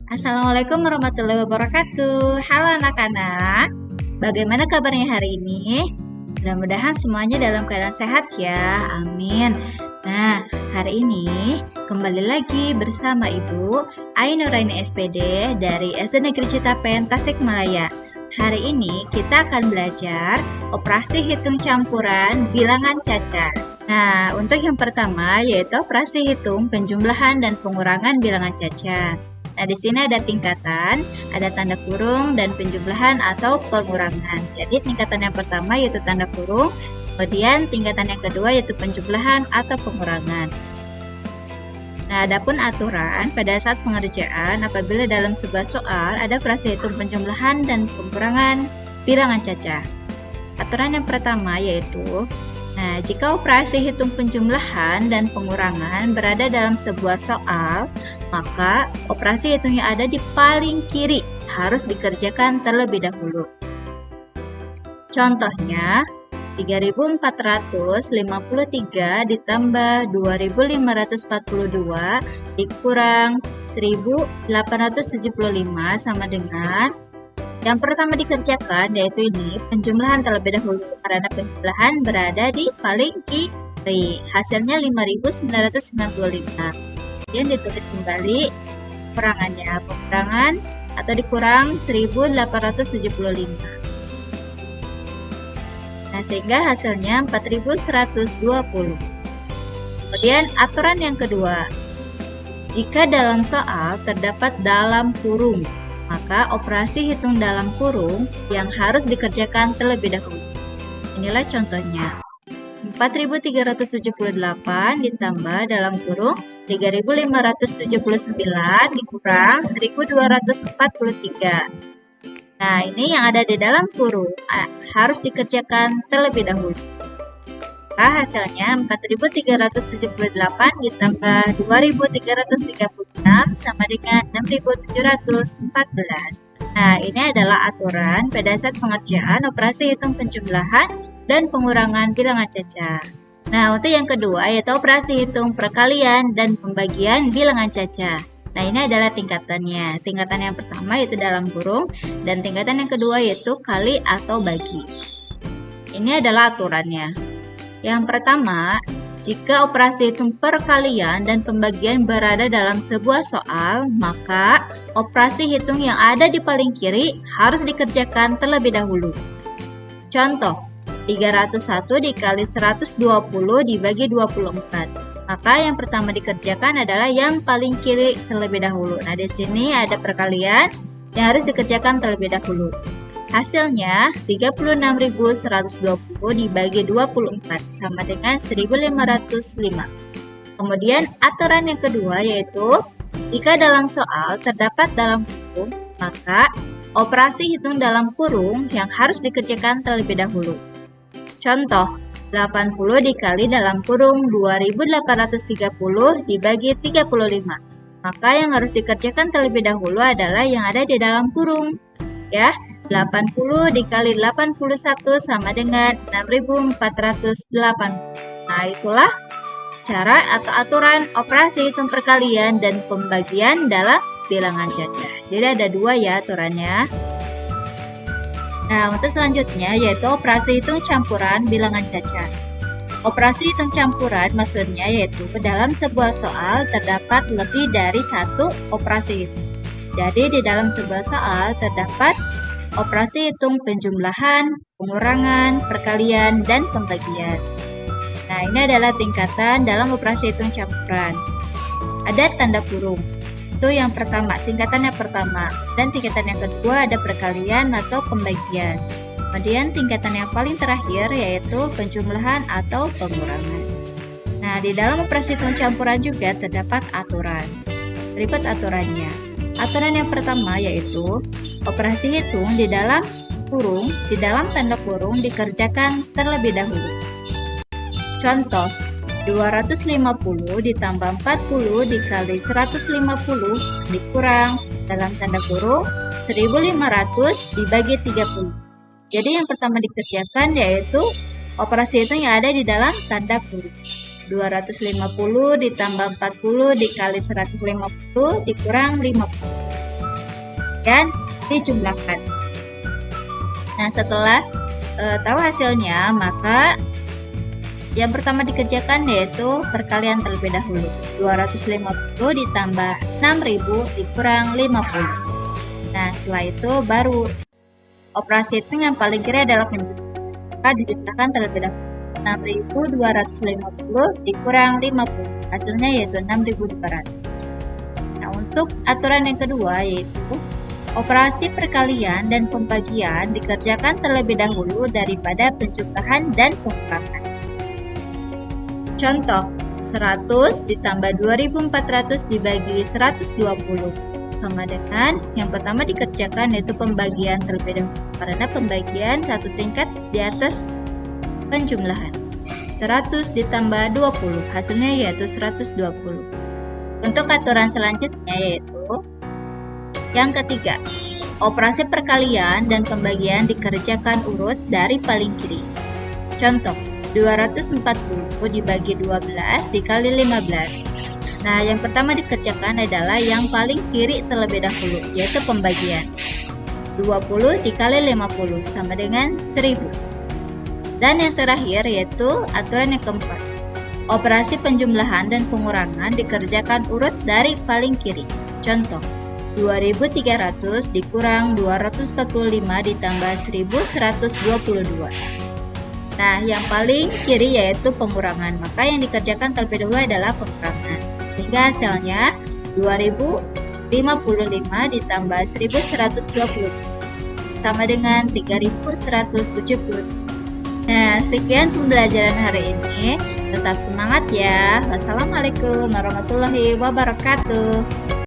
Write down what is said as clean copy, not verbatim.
Assalamualaikum warahmatullahi wabarakatuh. Halo anak-anak, bagaimana kabarnya hari ini? Mudah-mudahan semuanya dalam keadaan sehat ya, amin. Nah, hari ini kembali lagi bersama Ibu Ainuraini SPD dari SD Negeri Citapen, Tasikmalaya. Hari ini kita akan belajar operasi hitung campuran bilangan cacat. Nah, untuk yang pertama yaitu operasi hitung penjumlahan dan pengurangan bilangan cacat. Nah, di sini ada tingkatan, ada tanda kurung, dan penjumlahan atau pengurangan. Jadi, tingkatan yang pertama yaitu tanda kurung, kemudian tingkatan yang kedua yaitu penjumlahan atau pengurangan. Nah, adapun aturan pada saat pengerjaan apabila dalam sebuah soal ada operasi hitung penjumlahan dan pengurangan bilangan cacat. Aturan yang pertama yaitu jika operasi hitung penjumlahan dan pengurangan berada dalam sebuah soal, maka operasi hitung yang ada di paling kiri harus dikerjakan terlebih dahulu. Contohnya, 3.453 ditambah 2.542 dikurang 1.875 sama dengan yang pertama dikerjakan yaitu ini penjumlahan terlebih dahulu karena penjumlahan berada di paling kiri. Hasilnya 5.995. Kemudian ditulis kembali pengurangannya. Pengurangan atau dikurang 1.875. Nah, sehingga hasilnya 4.120. Kemudian aturan yang kedua. Jika dalam soal terdapat dalam kurung, maka operasi hitung dalam kurung yang harus dikerjakan terlebih dahulu. Inilah contohnya. 4.378 ditambah dalam kurung 3.579 dikurang 1.243. Nah, ini yang ada di dalam kurung harus dikerjakan terlebih dahulu. Maka hasilnya 4.378 ditambah 2.336 sama dengan 6.714. Nah, ini adalah aturan pada saat pengerjaan operasi hitung penjumlahan dan pengurangan bilangan cacat. Nah, untuk yang kedua yaitu operasi hitung perkalian dan pembagian bilangan cacat. Nah, ini adalah tingkatannya. Tingkatan yang pertama yaitu dalam kurung dan tingkatan yang kedua yaitu kali atau bagi. Ini adalah aturannya. Yang pertama, jika operasi hitung perkalian dan pembagian berada dalam sebuah soal, maka operasi hitung yang ada di paling kiri harus dikerjakan terlebih dahulu. Contoh, 301 dikali 120 dibagi 24. Maka yang pertama dikerjakan adalah yang paling kiri terlebih dahulu. Nah, di sini ada perkalian yang harus dikerjakan terlebih dahulu. Hasilnya 36.120 dibagi 24 sama dengan 1.505. Kemudian aturan yang kedua yaitu jika dalam soal terdapat dalam kurung, maka operasi hitung dalam kurung yang harus dikerjakan terlebih dahulu. Contoh, 80 dikali dalam kurung 2.830 dibagi 35. Maka yang harus dikerjakan terlebih dahulu adalah yang ada di dalam kurung. Ya, 80 dikali 81 sama dengan 6.408. Nah, itulah cara atau aturan operasi hitung perkalian dan pembagian dalam bilangan cacat. Jadi ada dua ya aturannya. Nah, untuk selanjutnya yaitu operasi hitung campuran bilangan cacat. Operasi hitung campuran maksudnya yaitu dalam sebuah soal terdapat lebih dari satu operasi hitung. Jadi di dalam sebuah soal terdapat operasi hitung penjumlahan, pengurangan, perkalian, dan pembagian. Nah, ini adalah tingkatan dalam operasi hitung campuran. Ada tanda kurung. Itu yang pertama, tingkatan yang pertama. Dan tingkatan yang kedua ada perkalian atau pembagian. Kemudian tingkatan yang paling terakhir yaitu penjumlahan atau pengurangan. Nah, di dalam operasi hitung campuran juga terdapat aturan. Berikut aturannya. Aturan yang pertama yaitu operasi hitung di dalam kurung, di dalam tanda kurung dikerjakan terlebih dahulu. Contoh, 250 ditambah 40 dikali 150 dikurang dalam tanda kurung 1500 dibagi 30. Jadi yang pertama dikerjakan yaitu operasi hitung yang ada di dalam tanda kurung. 250 ditambah 40 dikali 150 dikurang 50. kemudian dijumlahkan. Nah, setelah tahu hasilnya, maka yang pertama dikerjakan yaitu perkalian terlebih dahulu. 250 ditambah 6.000 dikurang 50. Nah, setelah itu baru operasi hitung yang paling kiri adalah penjumlahan. Maka dijumlahkan terlebih dahulu. 6.250 dikurang 50. Hasilnya yaitu 6.200. Nah, untuk aturan yang kedua yaitu operasi perkalian dan pembagian dikerjakan terlebih dahulu daripada penjumlahan dan pengurangan. Contoh, 100 ditambah 2400 dibagi 120 sama dengan yang pertama dikerjakan yaitu pembagian terlebih dahulu karena pembagian satu tingkat di atas penjumlahan. 100 ditambah 20 hasilnya yaitu 120. Untuk aturan selanjutnya yaitu yang ketiga, operasi perkalian dan pembagian dikerjakan urut dari paling kiri. Contoh, 240 dibagi 12 dikali 15. Nah, yang pertama dikerjakan adalah yang paling kiri terlebih dahulu, yaitu pembagian. 20 dikali 50 sama dengan 1000. Dan yang terakhir yaitu aturan yang keempat. Operasi penjumlahan dan pengurangan dikerjakan urut dari paling kiri. Contoh, 2300 dikurang 245 ditambah 1122. Nah, yang paling kiri yaitu pengurangan, maka yang dikerjakan terlebih dahulu adalah pengurangan. Sehingga hasilnya 2055 ditambah 1120 sama dengan 3170. Nah, sekian pembelajaran hari ini. Tetap semangat ya. Wassalamualaikum warahmatullahi wabarakatuh.